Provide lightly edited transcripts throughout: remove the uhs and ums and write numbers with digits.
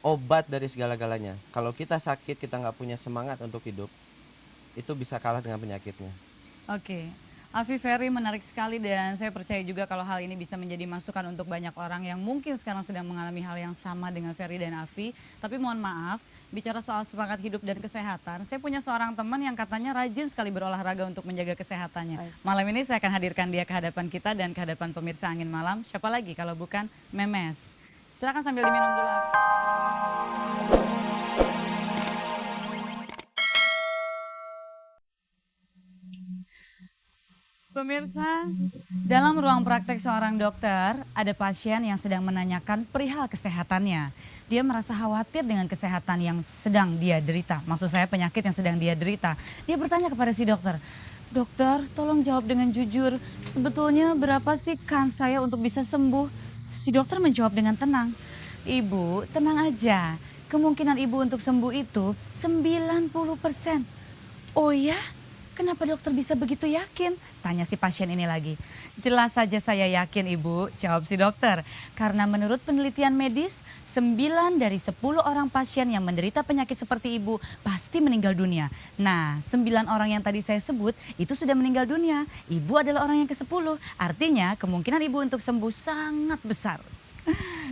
obat dari segala-galanya. Kalau kita sakit, kita nggak punya semangat untuk hidup, itu bisa kalah dengan penyakitnya. Oke, Afi, very menarik sekali dan saya percaya juga kalau hal ini bisa menjadi masukan untuk banyak orang yang mungkin sekarang sedang mengalami hal yang sama dengan Ferry dan Afi. Tapi mohon maaf, bicara soal semangat hidup dan kesehatan, saya punya seorang teman yang katanya rajin sekali berolahraga untuk menjaga kesehatannya. Baik. Malam ini saya akan hadirkan dia ke hadapan kita dan ke hadapan pemirsa Angin Malam. Siapa lagi kalau bukan Memes. Silakan sambil diminum dulu, Afi. Pemirsa, dalam ruang praktek seorang dokter, ada pasien yang sedang menanyakan perihal kesehatannya. Dia merasa khawatir dengan kesehatan yang sedang dia derita. Maksud saya penyakit yang sedang dia derita. Dia bertanya kepada si dokter, "Dokter, tolong jawab dengan jujur, sebetulnya berapa sih kans saya untuk bisa sembuh?" Si dokter menjawab dengan tenang, "Ibu, tenang aja. Kemungkinan ibu untuk sembuh itu 90%. "Oh ya? Kenapa dokter bisa begitu yakin?" Tanya si pasien ini lagi. "Jelas saja saya yakin, Ibu," jawab si dokter. "Karena menurut penelitian medis, 9 dari 10 orang pasien yang menderita penyakit seperti Ibu pasti meninggal dunia. Nah, 9 orang yang tadi saya sebut itu sudah meninggal dunia. Ibu adalah orang yang ke-10. Artinya kemungkinan Ibu untuk sembuh sangat besar."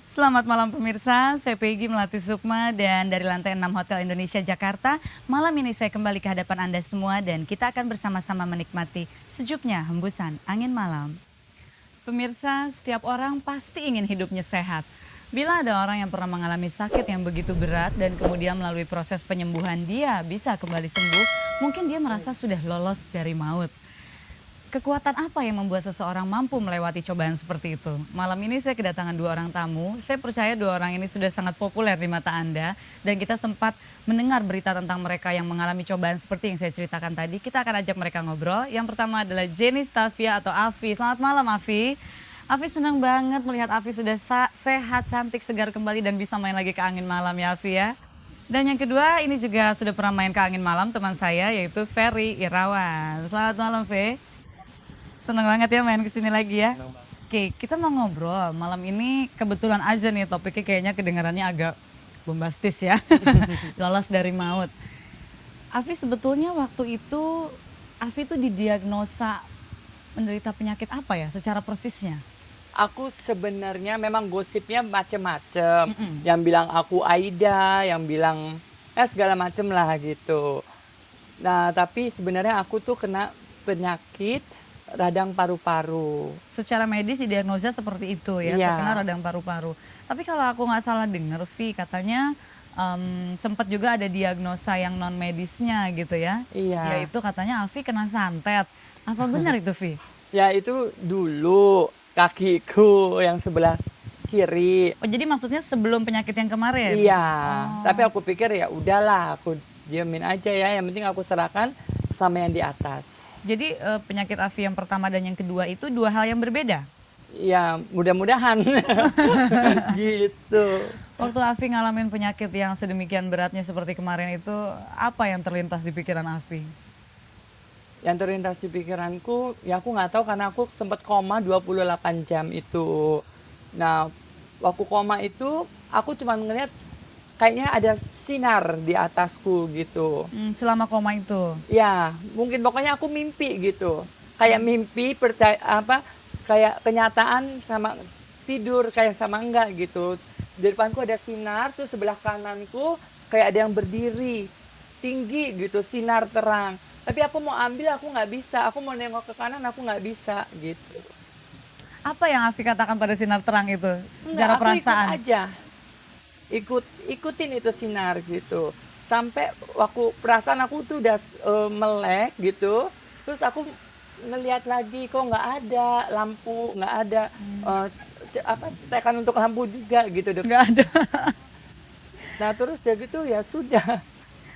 Selamat malam pemirsa, saya Peggy Melati Sukma dan dari lantai 6 Hotel Indonesia Jakarta. Malam ini saya kembali ke hadapan Anda semua dan kita akan bersama-sama menikmati sejuknya hembusan angin malam. Pemirsa, setiap orang pasti ingin hidupnya sehat. Bila ada orang yang pernah mengalami sakit yang begitu berat dan kemudian melalui proses penyembuhan dia bisa kembali sembuh, mungkin dia merasa sudah lolos dari maut. Kekuatan apa yang membuat seseorang mampu melewati cobaan seperti itu? Malam ini saya kedatangan 2 orang tamu. Saya percaya 2 orang ini sudah sangat populer di mata Anda. Dan kita sempat mendengar berita tentang mereka yang mengalami cobaan seperti yang saya ceritakan tadi. Kita akan ajak mereka ngobrol. Yang pertama adalah Jenny Stavia atau Afi. Selamat malam, Afi. Afi, senang banget melihat Afi sudah sehat, cantik, segar kembali dan bisa main lagi ke Angin Malam ya, Afi ya. Dan yang kedua ini juga sudah pernah main ke Angin Malam teman saya yaitu Ferry Irawan. Selamat malam, Fe. Senang banget ya main kesini lagi ya. Senang banget. Oke, kita mau ngobrol. Malam ini kebetulan aja nih topiknya kayaknya kedengarannya agak bombastis ya. Lolos dari maut. Afi, sebetulnya waktu itu Afi itu didiagnosa menderita penyakit apa ya secara persisnya? Aku sebenarnya memang gosipnya macem-macem. Mm-mm. Yang bilang aku Aida, yang bilang segala macem lah gitu. Nah, tapi sebenarnya aku tuh kena penyakit radang paru-paru. Secara medis didiagnosa seperti itu ya, terkena Iya, radang paru-paru. Tapi kalau aku nggak salah dengar, Vi, katanya sempat juga ada diagnosa yang non medisnya gitu ya. iya. Yaitu katanya Afi kena santet. Apa benar itu, Vi? Ya itu dulu kakiku yang sebelah kiri. Oh, jadi maksudnya sebelum penyakit yang kemarin? Iya, tapi Oh. aku pikir ya udahlah, aku diemin aja ya. Yang penting aku serahkan sama yang di atas. Jadi penyakit Afi yang pertama dan yang kedua itu 2 hal yang berbeda? Ya, mudah-mudahan gitu. Waktu Afi ngalamin penyakit yang sedemikian beratnya seperti kemarin itu, apa yang terlintas di pikiran Afi? Yang terlintas di pikiranku, ya aku nggak tahu karena aku sempat koma 28 jam itu. Nah, waktu koma itu aku cuma ngeliat kayaknya ada sinar di atasku gitu. Selama koma itu? Ya, mungkin pokoknya aku mimpi gitu. Kayak mimpi percaya apa kayak kenyataan sama tidur kayak sama enggak gitu. Di depanku ada sinar, tuh sebelah kananku kayak ada yang berdiri tinggi gitu, sinar terang. Tapi aku mau ambil aku nggak bisa, aku mau nengok ke kanan aku nggak bisa gitu. Apa yang Afi katakan pada sinar terang itu Enggak, secara aku ikut perasaan? aja. Ikutin itu sinar gitu. Sampai waktu perasaan aku tuh udah melek gitu. Terus aku ngelihat lagi kok nggak ada lampu, nggak ada eh, tekan untuk lampu juga gitu dok. Nggak ada. Nah terus ya gitu ya sudah.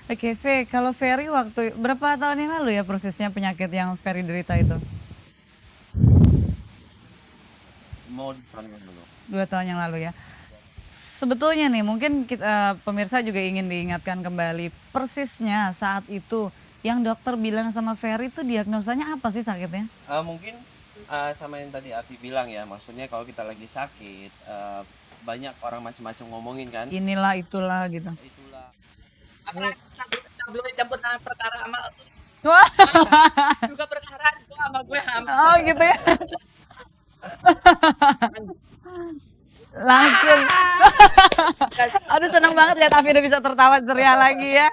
Oke, V, kalau Ferry waktu berapa tahun yang lalu ya prosesnya penyakit yang Ferry derita itu? Mau ditanyakan dulu. 2 tahun yang lalu ya. Sebetulnya nih mungkin kita, pemirsa juga ingin diingatkan kembali persisnya saat itu yang dokter bilang sama Ferry itu diagnosanya apa sih sakitnya? Mungkin Sama yang tadi Afi bilang ya, maksudnya kalau kita lagi sakit, banyak orang macam-macam ngomongin kan. Inilah itulah gitu. Itulah. Apalagi tabloid campur tangan perkara sama Wah, juga perkara itu sama gue oh gitu ya. Langsung. Aduh seneng banget lihat Afi udah bisa tertawa ceria lagi ya.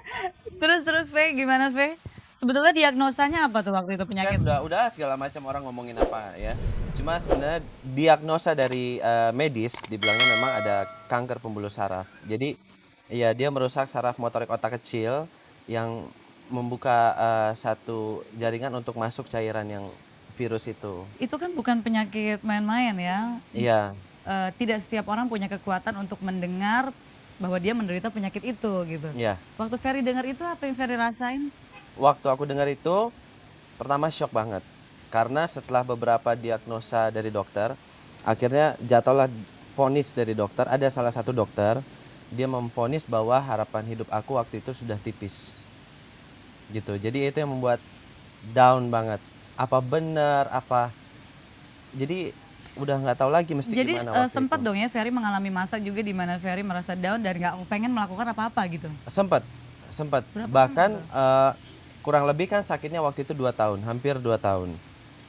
Terus Fe, gimana Fe? Sebetulnya diagnosanya apa tuh waktu itu Kan penyakit? udah segala macam orang ngomongin apa ya. Cuma sebenarnya diagnosa dari medis dibilangnya memang ada kanker pembuluh saraf. Jadi ya dia merusak saraf motorik otak kecil yang membuka satu jaringan untuk masuk cairan yang virus itu. Itu kan bukan penyakit main-main ya. Iya, Tidak setiap orang punya kekuatan untuk mendengar bahwa dia menderita penyakit itu gitu. iya. Waktu Ferry dengar itu apa yang Ferry rasain? Waktu aku dengar itu pertama shock banget. Karena setelah beberapa diagnosa dari dokter, akhirnya jatuhlah vonis dari dokter. Ada salah satu dokter, dia memvonis bahwa harapan hidup aku waktu itu sudah tipis. Gitu. Jadi itu yang membuat down banget. Apa benar, apa jadi udah nggak tahu lagi mesti Jadi gimana waktu sempat itu. dong ya Ferry mengalami masa juga di mana Ferry merasa down dan nggak pengen melakukan apa-apa gitu. Sempat. Berapa Bahkan kurang lebih kan sakitnya waktu itu 2 tahun, hampir 2 tahun.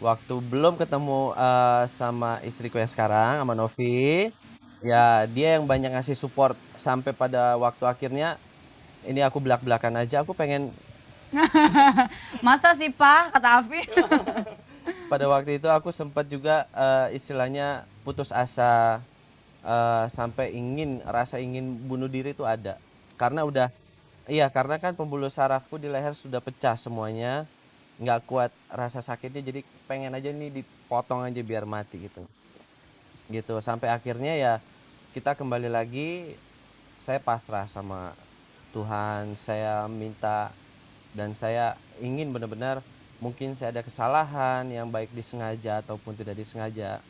Waktu belum ketemu sama istriku yang sekarang, sama Novi, ya dia yang banyak ngasih support sampai pada waktu akhirnya ini aku belak-belakan aja, aku pengen Masa sih Pak, kata Afi. pada waktu itu aku sempat juga istilahnya putus asa sampai rasa ingin bunuh diri itu ada. Karena udah iya, karena kan pembuluh sarafku di leher sudah pecah semuanya. Nggak kuat rasa sakitnya jadi pengen aja nih dipotong aja biar mati gitu. Gitu sampai akhirnya ya kita kembali lagi, saya pasrah sama Tuhan, saya minta dan saya ingin benar-benar mungkin saya ada kesalahan yang baik disengaja ataupun tidak disengaja.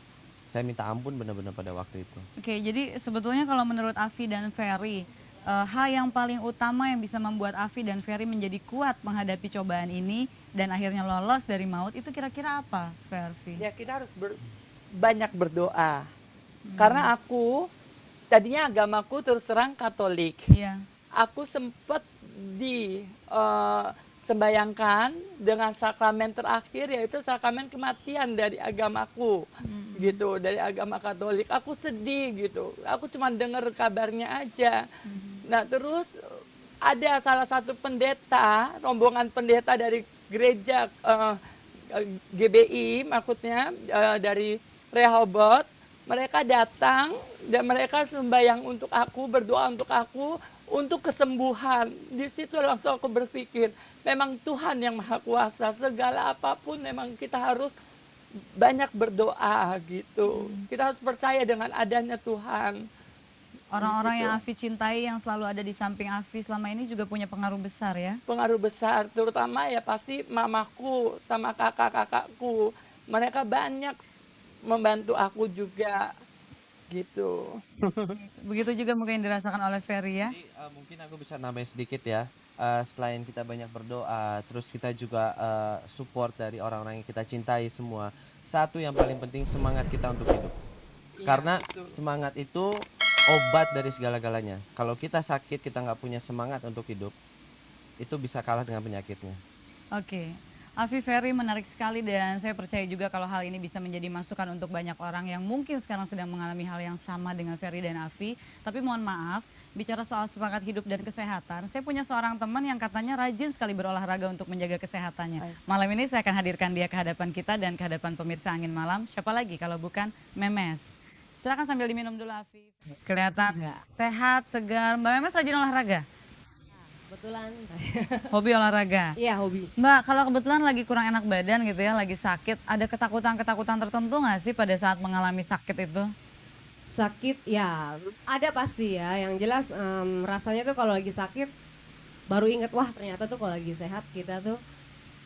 Saya minta ampun benar-benar pada waktu itu. Oke, jadi sebetulnya kalau menurut Afi dan Ferry, hal yang paling utama yang bisa membuat Afi dan Ferry menjadi kuat menghadapi cobaan ini dan akhirnya lolos dari maut itu kira-kira apa, Ferry? ya kita harus banyak berdoa. Karena aku tadinya agamaku terus terang Katolik. Iya. Aku sempat sembayangkan dengan sakramen terakhir yaitu sakramen kematian dari agamaku gitu, dari agama Katolik. Aku sedih gitu, aku cuma dengar kabarnya aja. Nah terus ada salah satu pendeta, rombongan pendeta dari gereja GBI maksudnya dari Rehoboth, mereka datang dan mereka sembahyang untuk aku, berdoa untuk aku untuk kesembuhan. Di situ langsung aku berpikir, memang Tuhan yang Maha Kuasa, segala apapun memang kita harus banyak berdoa gitu. Kita harus percaya dengan adanya Tuhan. Orang-orang yang Afi cintai yang selalu ada di samping Afi selama ini juga punya pengaruh besar ya. Pengaruh besar, terutama ya pasti mamaku sama kakak-kakakku. Mereka banyak membantu aku juga gitu. Begitu juga mungkin yang dirasakan oleh Ferry ya. Jadi mungkin aku bisa nambahin sedikit ya. Selain kita banyak berdoa, terus kita juga support dari orang-orang yang kita cintai semua. Satu yang paling penting semangat kita untuk hidup. Karena semangat itu obat dari segala-galanya. Kalau kita sakit, kita nggak punya semangat untuk hidup, itu bisa kalah dengan penyakitnya. Oke, Afi, Ferry menarik sekali dan saya percaya juga kalau hal ini bisa menjadi masukan untuk banyak orang yang mungkin sekarang sedang mengalami hal yang sama dengan Ferry dan Afi. Tapi mohon maaf, bicara soal semangat hidup dan kesehatan, saya punya seorang teman yang katanya rajin sekali berolahraga untuk menjaga kesehatannya. Malam ini saya akan hadirkan dia ke hadapan kita dan ke hadapan pemirsa Angin Malam. Siapa lagi kalau bukan Memes. Silakan sambil diminum dulu Afi. Kelihatan sehat, segar. Mbak Memes rajin olahraga? Kebetulan. Hobi olahraga? Iya, hobi. Mbak, kalau kebetulan lagi kurang enak badan gitu ya, lagi sakit, ada ketakutan-ketakutan tertentu nggak sih pada saat mengalami sakit itu? Sakit ya, ada pasti ya. Yang jelas rasanya tuh kalau lagi sakit baru inget, wah ternyata tuh kalau lagi sehat kita tuh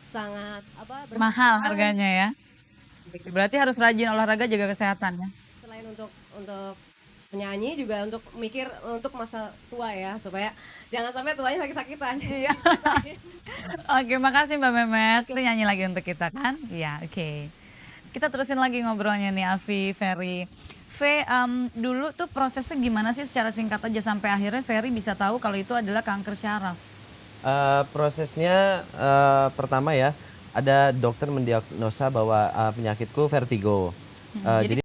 sangat Mahal harganya ya. Berarti harus rajin olahraga, jaga kesehatan ya. Selain untuk penyanyi juga untuk mikir untuk masa tua ya, supaya jangan sampai tuanya sakit-sakitan. Iya. Oke, makasih Mbak Memet. Kita nyanyi lagi untuk kita kan? Iya, oke. Kita terusin lagi ngobrolnya nih Afi, Ferry. Dulu tuh prosesnya gimana sih secara singkat aja sampai akhirnya Ferry bisa tahu kalau itu adalah kanker syaraf? Prosesnya pertama ya, ada dokter mendiagnosa bahwa penyakitku vertigo. Jadi